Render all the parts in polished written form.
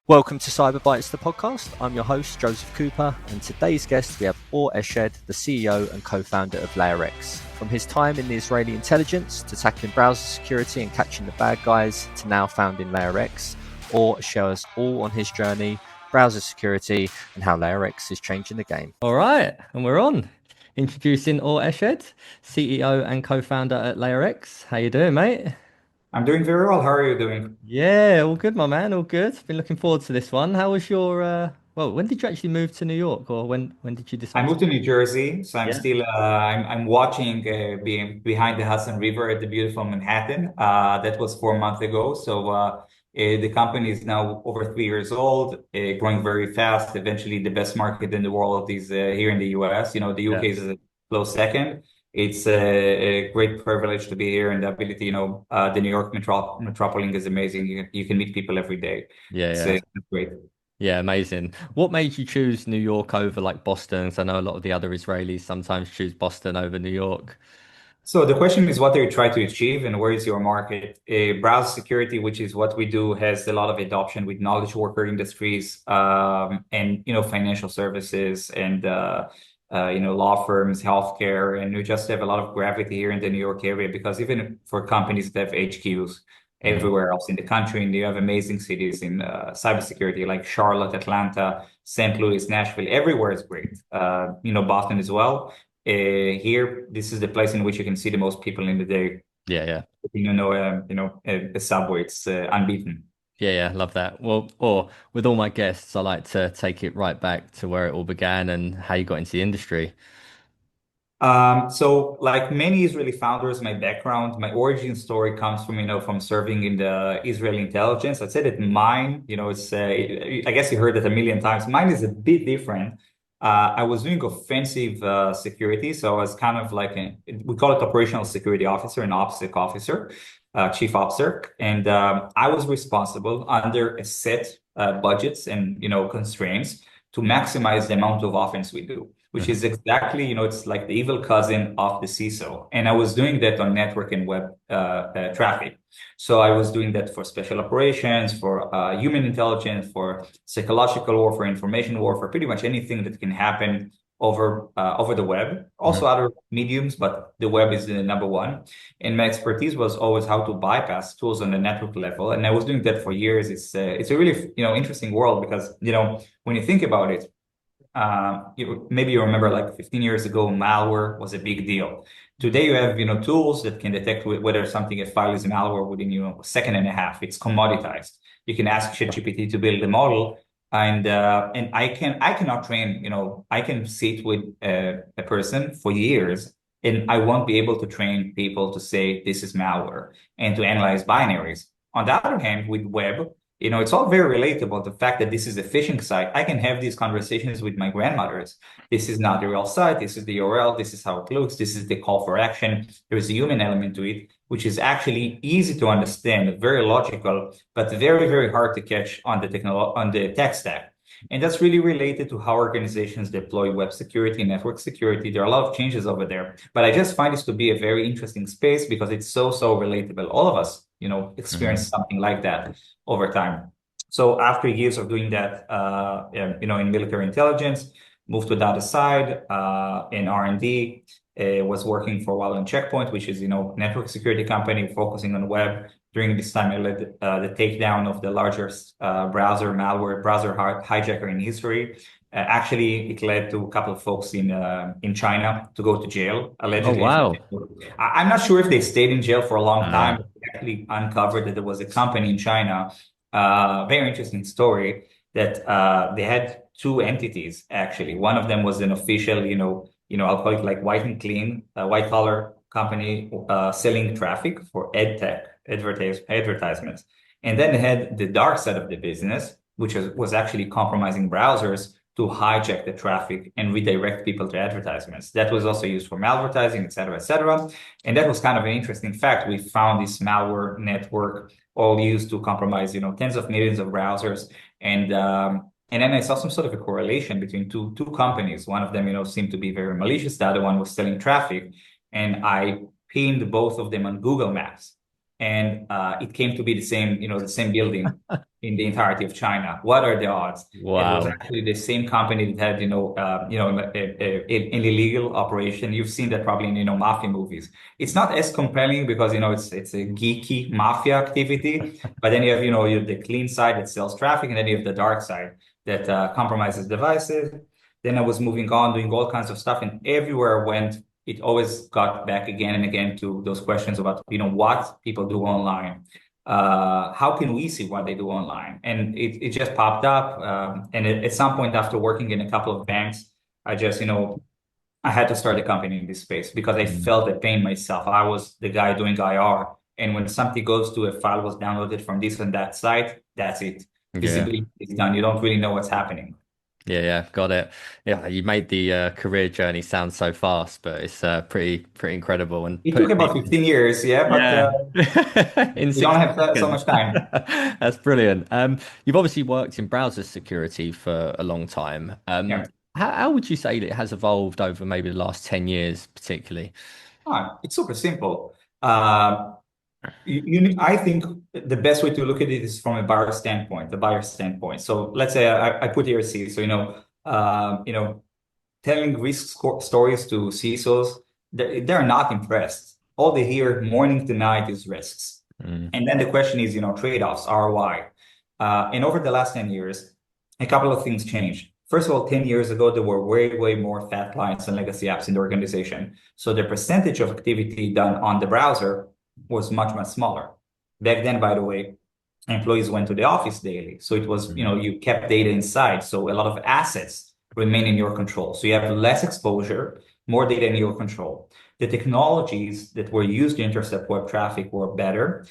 Welcome to CyberBytes, the podcast. I'm your host, Joseph Cooper, and today's guest we have Or Eshed, the CEO and co-founder of LayerX. From his time in the Israeli intelligence to tackling browser security and catching the bad guys to now founding LayerX, Or shares all on his journey, browser security, and how LayerX is changing the game. All right, and we're on. Introducing Or Eshed, CEO and co-founder at LayerX. How you doing, mate? I'm doing very well. How are you doing? Yeah, all good, my man. All good. Been looking forward to this one. How was your well, when did you actually move to New York, or when did you I decide moved to New Jersey, so I'm Yeah. still I'm watching being behind the Hudson River at the beautiful Manhattan. That was 4 months ago. The company is now over 3 years old, growing very fast. Eventually, the best market in the world is here in the US. You know, the Yeah. UK is a close second. It's a great privilege to be here, and the ability, the New York metropolis is amazing. You can meet people every day. Yeah, It's yeah. great. Yeah, amazing. What made you choose New York over like Boston? 'Cause I know a lot of the other Israelis sometimes choose Boston over New York. So the question is, what do you try to achieve, and where is your market? Browser security, which is what we do, has a lot of adoption with knowledge worker industries, and financial services, and law firms, healthcare, and we just have a lot of gravity here in the New York area because even for companies that have HQs Mm. everywhere else in the country, and you have amazing cities in cybersecurity like Charlotte, Atlanta, St. Louis, Nashville. Everywhere is great. Boston as well. Here, this is the place in which you can see the most people in the day. Yeah, yeah. A subway, it's unbeaten. Yeah, yeah, love that. Well, or with all my guests, I like to take it right back to where it all began and how you got into the industry. So like many Israeli founders, my background, my origin story comes from serving in the Israeli intelligence. I'd say that mine, I guess you heard it a million times. Mine is a bit different. I was doing offensive security, so I was kind of like we call it operational security officer, an OPSEC officer, chief officer, and I was responsible under a set budgets and constraints to maximize the amount of offense we do, which is exactly, it's like the evil cousin of the CISO. And I was doing that on network and web traffic. So I was doing that for special operations, for human intelligence, for psychological warfare, information warfare, pretty much anything that can happen over the web. Also Mhm. other mediums, but the web is the number one. And my expertise was always how to bypass tools on the network level. And I was doing that for years. It's a really interesting world because when you think about it, maybe you remember like 15 years ago, malware was a big deal. Today you have tools that can detect whether something, a file is malware within a second and a half. It's commoditized. You can ask ChatGPT to build a model, and I cannot train. I can sit with a person for years, and I won't be able to train people to say this is malware and to analyze binaries. On the other hand, with web, it's all very relatable. The fact that this is a phishing site, I can have these conversations with my grandmothers. This is not the real site. This is the URL. This is how it looks. This is the call for action. There's a human element to it, which is actually easy to understand, very logical, but very, very hard to catch on the tech stack. And that's really related to how organizations deploy web security and network security. There are a lot of changes over there, but I just find this to be a very interesting space because it's so relatable. All of us, experience Mhm. something like that over time. So after years of doing that, in military intelligence, moved to the other side in R&D. Was working for a while on Checkpoint, which is network security company focusing on web. During this time, I led the takedown of the largest browser malware, browser hijacker in history. Actually, it led to a couple of folks in China to go to jail, Oh, allegedly. wow. I'm not sure if they stayed in jail for a long time, Uh, but we actually uncovered that there was a company in China, very interesting story, that they had two entities, actually. One of them was an official, I'll call it like white and clean, white collar company selling traffic for ed tech advertisements. And then they had the dark side of the business, which was actually compromising browsers to hijack the traffic and redirect people to advertisements. That was also used for malvertising, et cetera, et cetera. And that was kind of an interesting fact. We found this malware network all used to compromise, tens of millions of browsers. And then I saw some sort of a correlation between two companies. One of them, seemed to be very malicious. The other one was selling traffic. And I pinned both of them on Google Maps. and it came to be the same, the same building in the entirety of China. What are the odds? It was Wow. actually the same company that had, an illegal operation. You've seen that probably in, mafia movies. It's not as compelling because, it's a geeky mafia activity, but then you have, you have the clean side that sells traffic, and then you have the dark side that compromises devices. Then I was moving on, doing all kinds of stuff, and everywhere I went, it always got back again and again to those questions about, what people do online. How can we see what they do online? And it just popped up. And at some point after working in a couple of banks, I just, I had to start a company in this space because I felt the pain myself. I was the guy doing IR. And when something goes to a file was downloaded from this and that site, that's it. Yeah. Visibility is done. You don't really know what's happening. Yeah, got it. Yeah, you made the career journey sound so fast, but it's pretty incredible and It took putting about people. 15 years, yeah, but Yeah, in we don't 60 have so seconds. much time. That's brilliant. You've obviously worked in browser security for a long time. Yeah. How would you say that it has evolved over maybe the last 10 years, particularly? It's super simple. I think the best way to look at it is from a buyer standpoint, the buyer standpoint. So let's say I put here a C. So, telling stories to CISOs, they're not impressed. All they hear morning to night is risks. And then the question is, trade-offs, ROI. And over the last 10 years, a couple of things changed. First of all, 10 years ago, there were way, way more fat clients and legacy apps in the organization. So the percentage of activity done on the browser was much, much smaller. Back then, by the way, employees went to the office daily. So it was, you kept data inside. So a lot of assets remain in your control. So you have less exposure, more data in your control. The technologies that were used to intercept web traffic were better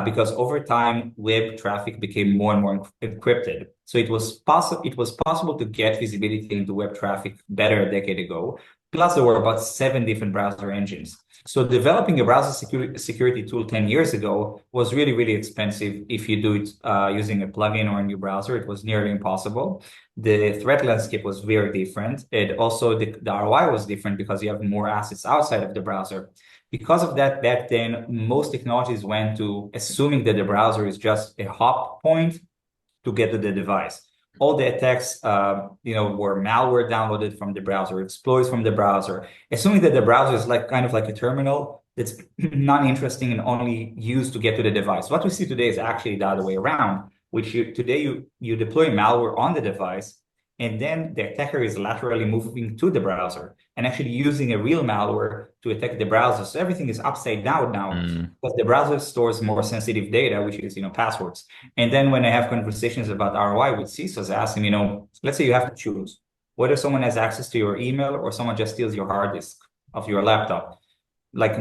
because over time, web traffic became more and more encrypted. So it was possible to get visibility into web traffic better a decade ago. Plus, there were about 7 different browser engines. So developing a browser security tool 10 years ago was really, really expensive. If you do it using a plugin or a new browser, it was nearly impossible. The threat landscape was very different. It also, the ROI was different because you have more assets outside of the browser. Because of that, back then, most technologies went to assuming that the browser is just a hop point to get to the device. All the attacks, were malware downloaded from the browser, exploits from the browser, assuming that the browser is kind of like a terminal that's not interesting and only used to get to the device. What we see today is actually the other way around, which today you deploy malware on the device, and then the attacker is laterally moving to the browser and actually using a real malware to attack the browser. So everything is upside down now because the browser stores more sensitive data, which is, passwords. And then when I have conversations about ROI with CISOs, I ask them, let's say you have to choose whether someone has access to your email or someone just steals your hard disk of your laptop. Like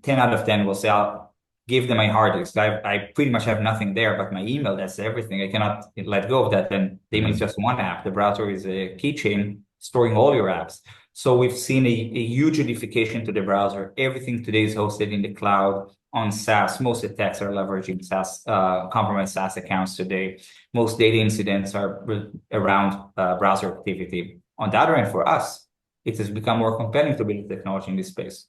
10 out of 10 will say, I'll give them my hard disk. I pretty much have nothing there, but my email, that's everything. I cannot let go of that. And the email is just one app. The browser is a keychain storing all your apps. So we've seen a huge unification to the browser. Everything today is hosted in the cloud on SaaS. Most attacks are leveraging SaaS, compromised SaaS accounts today. Most data incidents are around browser activity. On the other end, for us, it has become more compelling to build technology in this space.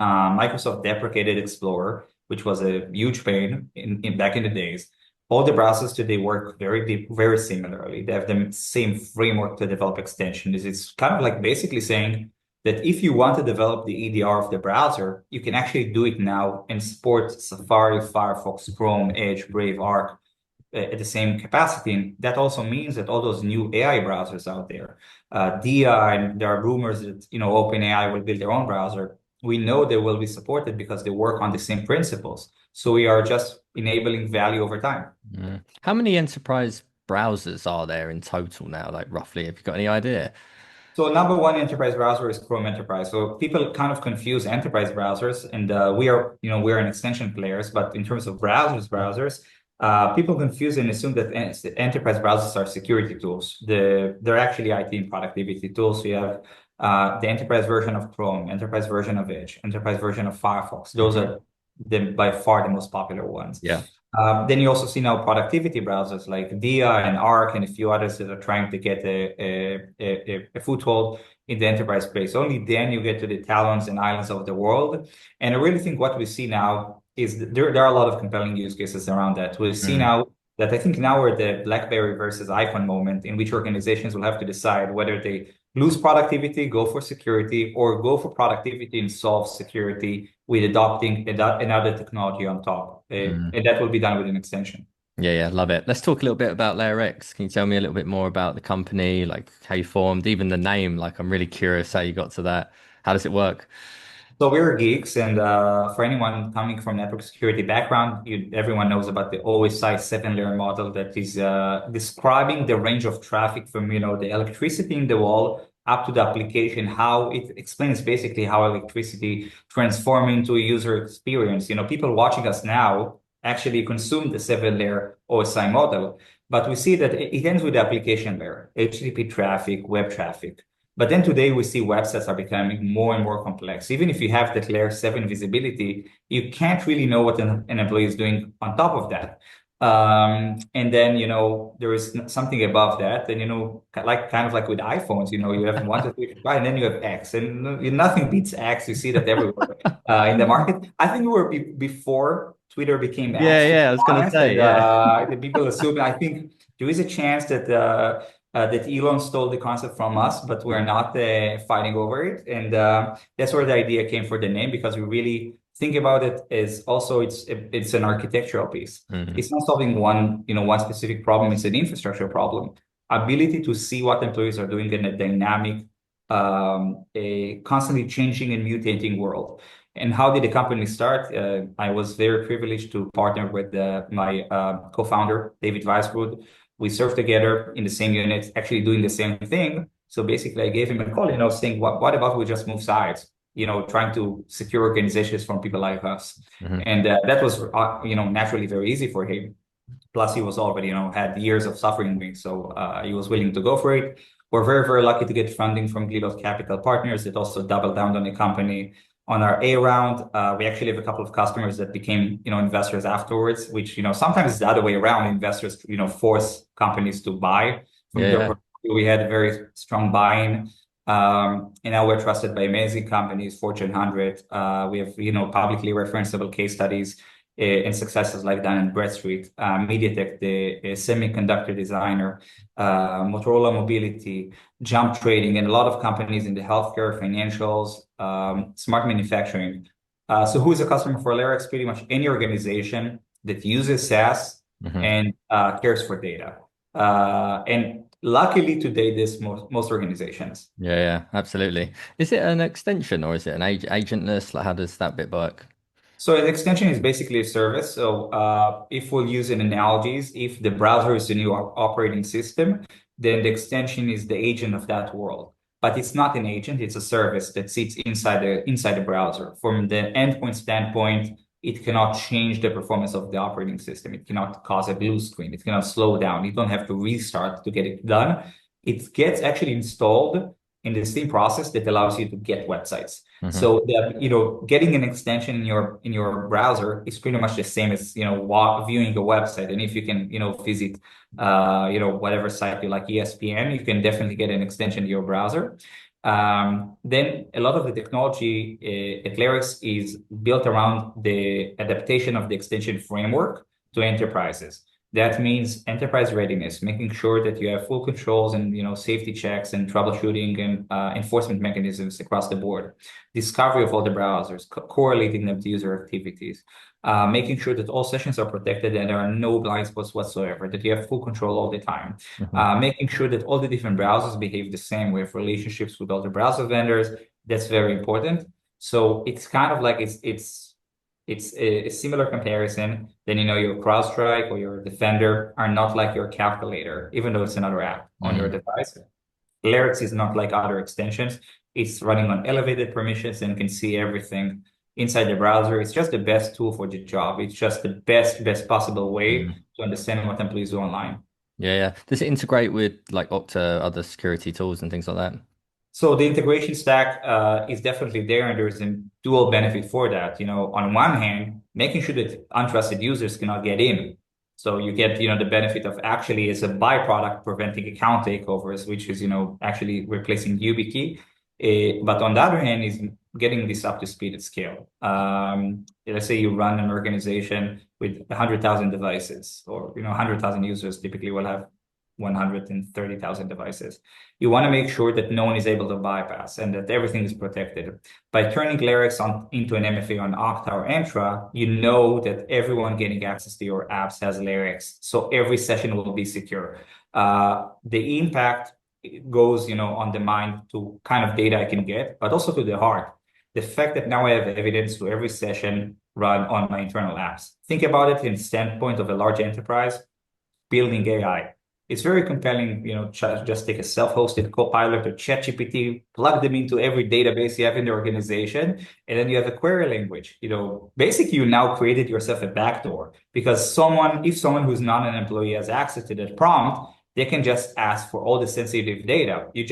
Microsoft deprecated Explorer, which was a huge pain in back in the days. All the browsers today work very similarly. They have the same framework to develop extensions. It's kind of like basically saying that if you want to develop the EDR of the browser, you can actually do it now and support Safari, Firefox, Chrome, Edge, Brave, Arc at the same capacity. And that also means that all those new AI browsers out there, DI, and there are rumors that OpenAI will build their own browser. We know they will be supported because they work on the same principles. So we are just enabling value over time. How many enterprise browsers are there in total now, like roughly? Have you got any idea? So number one enterprise browser is Chrome Enterprise. So people kind of confuse enterprise browsers, and we're an extension players. But in terms of browsers, people confuse and assume that enterprise browsers are security tools. They're actually IT and productivity tools. So you have the enterprise version of Chrome, enterprise version of Edge, enterprise version of Firefox. Those are by far the most popular ones. Yeah. Then you also see now productivity browsers like DIA and Arc and a few others that are trying to get a foothold in the enterprise space. Only then you get to the Talons and Islands of the world. And I really think what we see now is there are a lot of compelling use cases around that. We see now that I think now we're at the BlackBerry versus iPhone moment in which organizations will have to decide whether they lose productivity, go for security, or go for productivity and solve security with adopting another technology on top. And that will be done with an extension. Yeah, love it. Let's talk a little bit about LayerX. Can you tell me a little bit more about the company, like how you formed, even the name? Like, I'm really curious how you got to that. How does it work? So we're geeks, and for anyone coming from network security background, everyone knows about the OSI 7-layer model that is describing the range of traffic from, the electricity in the wall up to the application, how it explains basically how electricity transforms into a user experience. People watching us now actually consume the 7-layer OSI model, but we see that it ends with the application layer, HTTP traffic, web traffic. But then today we see websites are becoming more and more complex. Even if you have that layer 7 visibility, you can't really know what an employee is doing on top of that. And then, there is something above that. And, kind of like with iPhones, you have 1, 2, 3, 4, 5, and then you have X. And nothing beats X. You see that everywhere in the market. I think we were before Twitter became X, to Yeah, be I was going to honest. say, And the people assume, I think there is a chance that that Elon stole the concept from us, but we're not fighting over it. And that's where the idea came for the name, because we really think about it as also it's an architectural piece. It's not solving one specific problem. It's an infrastructure problem. Ability to see what employees are doing in a dynamic, a constantly changing and mutating world. And how did the company start? I was very privileged to partner with my co-founder, David Weisbrod. We served together in the same unit, actually doing the same thing. So basically, I gave him a call, saying, what about we just move sides? Trying to secure organizations from people like us. And that was, naturally very easy for him. Plus, he was already, had years of suffering with, so he was willing to go for it. We're very, very lucky to get funding from Glilot Capital Partners that also doubled down on the company. On our A round, we actually have a couple of customers that became, investors afterwards, which, sometimes it's the other way around. Investors, force companies to buy from their portfolio. We had a very strong buy-in. And now we're trusted by amazing companies, Fortune 100. We have, publicly referenceable case studies and successes like Dun & Bradstreet, MediaTek, the semiconductor designer, Motorola Mobility, Jump Trading, and a lot of companies in the healthcare, financials, smart manufacturing. So who is a customer for LayerX? Pretty much any organization that uses SaaS and cares for data. And luckily today, this most organizations. Yeah, absolutely. Is it an extension or is it an agentless? Like, how does that bit work? So an extension is basically a service. So if we'll use an analogies, if the browser is the new operating system, then the extension is the agent of that world. But it's not an agent; it's a service that sits inside the browser. From the endpoint standpoint, it cannot change the performance of the operating system. It cannot cause a blue screen. It cannot slow down. You don't have to restart to get it done. It gets actually installed in the same process that allows you to get websites. So that, getting an extension in your browser is pretty much the same as, viewing a website. And if you can, visit, whatever site you like, ESPN, you can definitely get an extension to your browser. Then a lot of the technology at LayerX is built around the adaptation of the extension framework to enterprises. That means enterprise readiness, making sure that you have full controls and safety checks and troubleshooting and enforcement mechanisms across the board. Discovery of all the browsers, correlating them to user activities, making sure that all sessions are protected and there are no blind spots whatsoever, that you have full control all the time, making sure that all the different browsers behave the same. We have relationships with all the browser vendors. That's very important. So it's kind of like it's a similar comparison. Then, your CrowdStrike or your Defender are not like your calculator, even though it's another app on your device. LayerX is not like other extensions. It's running on elevated permissions and can see everything inside the browser. It's just the best tool for the job. It's just the best possible way to understand what employees do online. Yeah. Does it integrate with like Okta, other security tools and things like that? So the integration stack is definitely there, and there's a dual benefit for that. On one hand, making sure that untrusted users cannot get in. So you get, the benefit of actually as a byproduct preventing account takeovers, which is, actually replacing YubiKey. But on the other hand, is getting this up to speed at scale. Let's say you run an organization with 100,000 devices, or 100,000 users typically will have 130,000 devices. You want to make sure that no one is able to bypass and that everything is protected. By turning LayerX into an MFA on Okta or Entra, you know that everyone getting access to your apps has LayerX, so every session will be secure. The impact goes, on the mind to kind of data I can get, but also to the heart. The fact that now I have evidence to every session run on my internal apps. Think about it in the standpoint of a large enterprise building AI. It's very compelling, just take a self-hosted Copilot or ChatGPT, plug them into every database you have in the organization, and then you have a query language. Basically, you now created yourself a backdoor because if someone who's not an employee has access to that prompt, they can just ask for all the sensitive data. You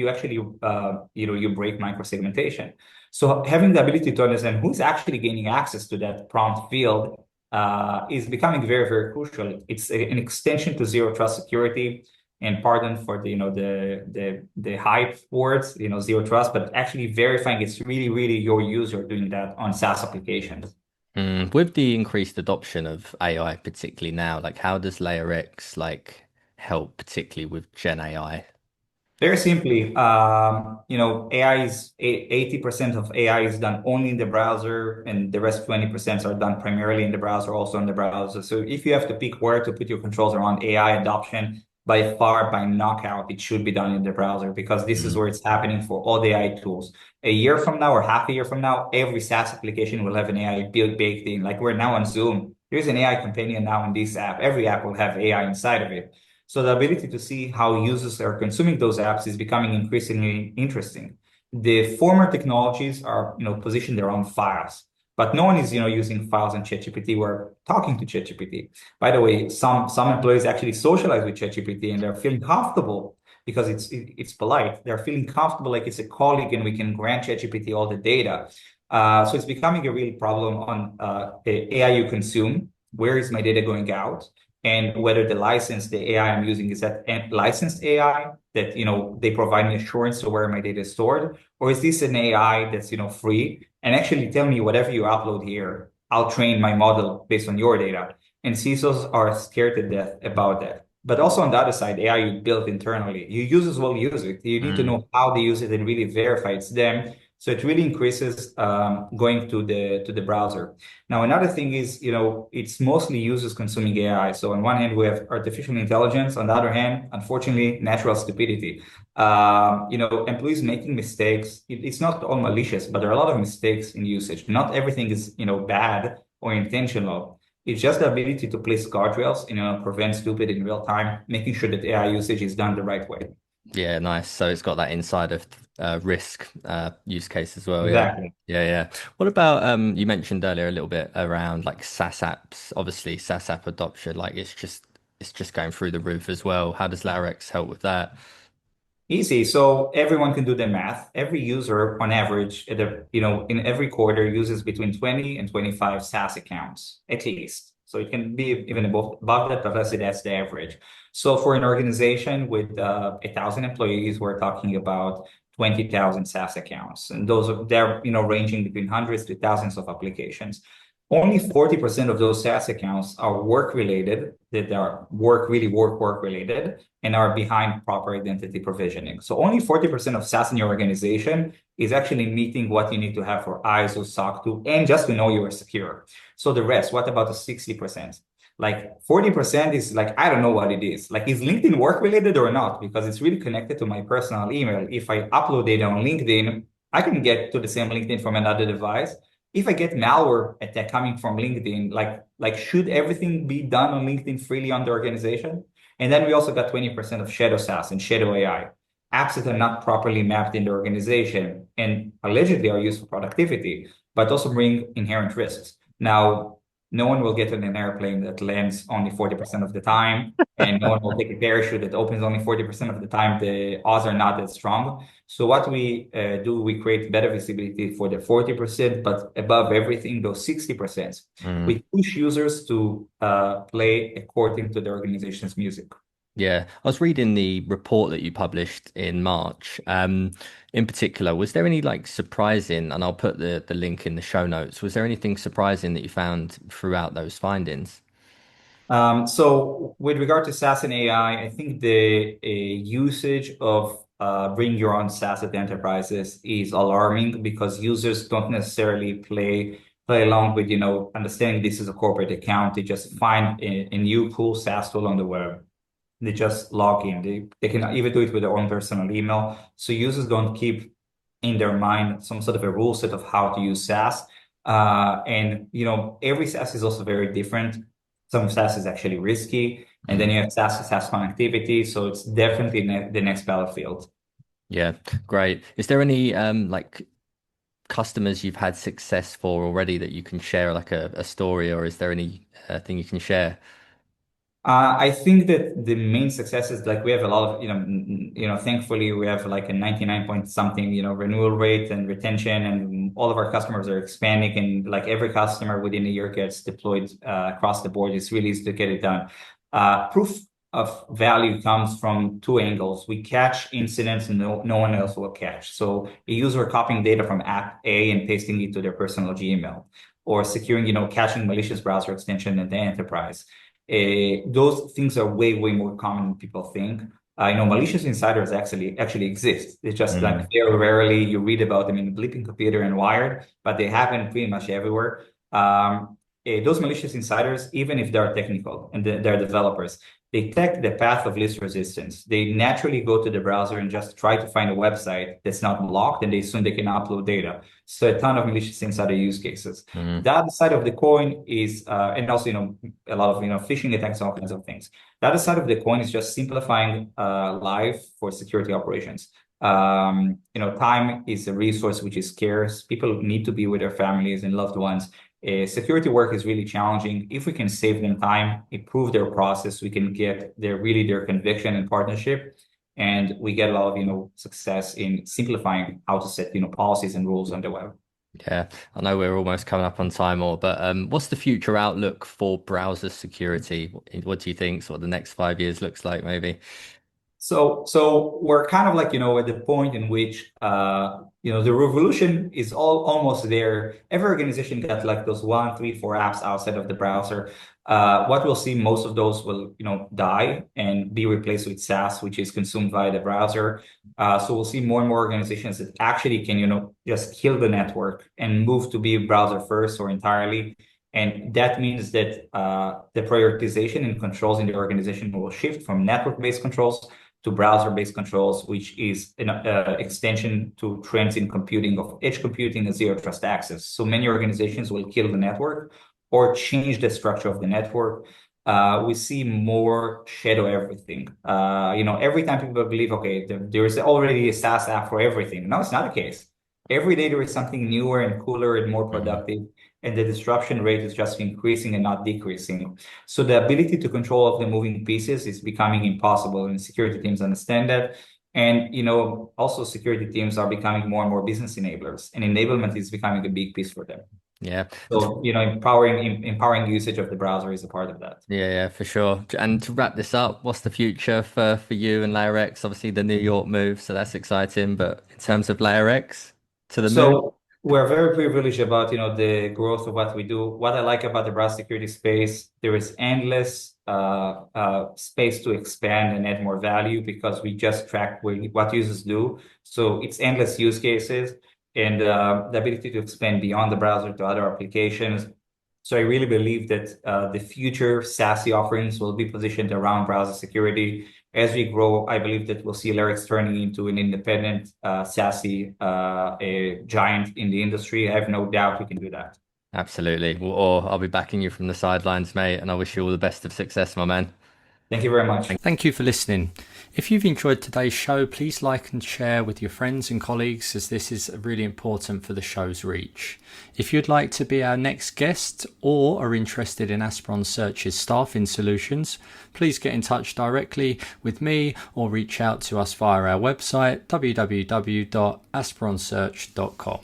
actually break microsegmentation. So having the ability to understand who's actually gaining access to that prompt field is becoming very, very crucial. It's an extension to zero trust security, and pardon for the hype words, zero trust, but actually verifying it's really, really your user doing that on SaaS applications. With the increased adoption of AI, particularly now, like how does LayerX help, particularly with Gen AI? Very simply, AI is 80% of AI is done only in the browser, and the rest 20% are done primarily in the browser, also in the browser. So if you have to pick where to put your controls around AI adoption, by far, by knockout, it should be done in the browser because this is where it's happening for all the AI tools. A year from now or half a year from now, every SaaS application will have an AI baked in. Like we're now on Zoom. There's an AI companion now in this app. Every app will have AI inside of it. So the ability to see how users are consuming those apps is becoming increasingly interesting. The former technologies are, positioned around files, but no one is, using files in ChatGPT. We're talking to ChatGPT. By the way, some employees actually socialize with ChatGPT and they're feeling comfortable because it's polite. They're feeling comfortable like it's a colleague and we can grant ChatGPT all the data. So it's becoming a real problem on the AI you consume. Where is my data going out? And whether the AI I'm using is that licensed AI that, they provide me assurance to where my data is stored, or is this an AI that's, free and actually tell me whatever you upload here, I'll train my model based on your data. And CISOs are scared to death about that. But also on the other side, AI you built internally, your users will use it. You need to know how they use it and really verify it's them. So it really increases going to the browser. Now, another thing is, it's mostly users consuming AI. So on one hand, we have artificial intelligence. On the other hand, unfortunately, natural stupidity. Employees making mistakes. It's not all malicious, but there are a lot of mistakes in usage. Not everything is, bad or intentional. It's just the ability to place guardrails and prevent stupid in real time, making sure that AI usage is done the right way. Yeah, nice. So it's got that inside of risk use case as well. Exactly. Yeah. What about you mentioned earlier a little bit around SaaS apps. Obviously, SaaS app adoption, it's just going through the roof as well. How does LayerX help with that? Easy. So everyone can do the math. Every user, on average, in every quarter, uses between 20 and 25 SaaS accounts, at least. So it can be even above that, but let's say that's the average. So for an organization with 1,000 employees, we're talking about 20,000 SaaS accounts, and they're ranging between hundreds to thousands of applications. Only 40% of those SaaS accounts are work related, that are work related, and are behind proper identity provisioning. So only 40% of SaaS in your organization is actually meeting what you need to have for ISO, SOC 2, and just to know you are secure. So the rest, what about the 60%? 40% is I don't know what it is. Is LinkedIn work related or not? Because it's really connected to my personal email. If I upload data on LinkedIn, I can get to the same LinkedIn from another device. If I get malware attack coming from LinkedIn, should everything be done on LinkedIn freely on the organization? And then we also got 20% of shadow SaaS and shadow AI, apps that are not properly mapped in the organization and allegedly are used for productivity, but also bring inherent risks. Now, no one will get on an airplane that lands only 40% of the time, and no one will take a parachute that opens only 40% of the time. The odds are not that strong. So what we do, we create better visibility for the 40%, but above everything, those 60%, we push users to play according to the organization's music. Yeah, I was reading the report that you published in March. In particular, was there any like surprising, and I'll put the link in the show notes, was there anything surprising that you found throughout those findings? So with regard to SaaS and AI, I think the usage of bring your own SaaS at the enterprises is alarming because users don't necessarily play along with, understanding this is a corporate account. They just find a new cool SaaS tool on the web. They just log in. They can even do it with their own personal email. So users don't keep in their mind some sort of a rule set of how to use SaaS. And every SaaS is also very different. Some SaaS is actually risky, and then you have SaaS connectivity. So it's definitely the next battlefield. Yeah, great. Is there any like customers you've had success for already that you can share, like a story, or is there any thing you can share? I think that the main success is like we have a lot of, thankfully we have like a 99 point something, renewal rate and retention, and all of our customers are expanding, and like every customer within a year gets deployed across the board. It's really easy to get it done. Proof of value comes from two angles. We catch incidents no one else will catch. So a user copying data from app A and pasting it to their personal Gmail, or securing, catching malicious browser extension in the enterprise. Those things are way more common than people think. Malicious insiders actually exist. It's just like very rarely you read about them in Bleeping Computer and Wired, but they happen pretty much everywhere. Those malicious insiders, even if they're technical and they're developers, they take the path of least resistance. They naturally go to the browser and just try to find a website that's not blocked, and they assume they can upload data. So a ton of malicious insider use cases. The other side of the coin is, and also, a lot of, phishing attacks, all kinds of things. The other side of the coin is just simplifying life for security operations. Time is a resource which is scarce. People need to be with their families and loved ones. Security work is really challenging. If we can save them time, improve their process, we can get their conviction and partnership, and we get a lot of success in simplifying how to set policies and rules on the web. Yeah, I know we're almost coming up on time, but what's the future outlook for browser security? What do you think sort of the next 5 years looks like, maybe? So we're kind of like, at the point in which, the revolution is almost there. Every organization got like those 1, 3, 4 apps outside of the browser. What we'll see, most of those will, die and be replaced with SaaS, which is consumed via the browser. So we'll see more and more organizations that actually can, just kill the network and move to be browser first or entirely. And that means that the prioritization and controls in the organization will shift from network-based controls to browser-based controls, which is an extension to trends in computing of edge computing and zero trust access. So many organizations will kill the network or change the structure of the network. We see more shadow everything. Every time people believe, okay, there is already a SaaS app for everything. No, it's not the case. Every day there is something newer and cooler and more productive, and the disruption rate is just increasing and not decreasing. So the ability to control all of the moving pieces is becoming impossible, and security teams understand that. And also security teams are becoming more and more business enablers, and enablement is becoming a big piece for them. Yeah. So empowering usage of the browser is a part of that. Yeah, for sure. And to wrap this up, what's the future for you and LayerX? Obviously the New York move, so that's exciting. But in terms of LayerX to the moon? So we're very privileged about the growth of what we do. What I like about the browser security space, there is endless space to expand and add more value because we just track what users do. So it's endless use cases and the ability to expand beyond the browser to other applications. So I really believe that the future SASE offerings will be positioned around browser security. As we grow, I believe that we'll see LayerX turning into an independent SASE a giant in the industry. I have no doubt we can do that. Absolutely. Well, or I'll be backing you from the sidelines, mate, and I wish you all the best of success, my man. Thank you very much. Thank you for listening. If you've enjoyed today's show, please like and share with your friends and colleagues, as this is really important for the show's reach. If you'd like to be our next guest or are interested in Aspiron Search's staffing solutions, please get in touch directly with me or reach out to us via our website www.aspironsearch.com.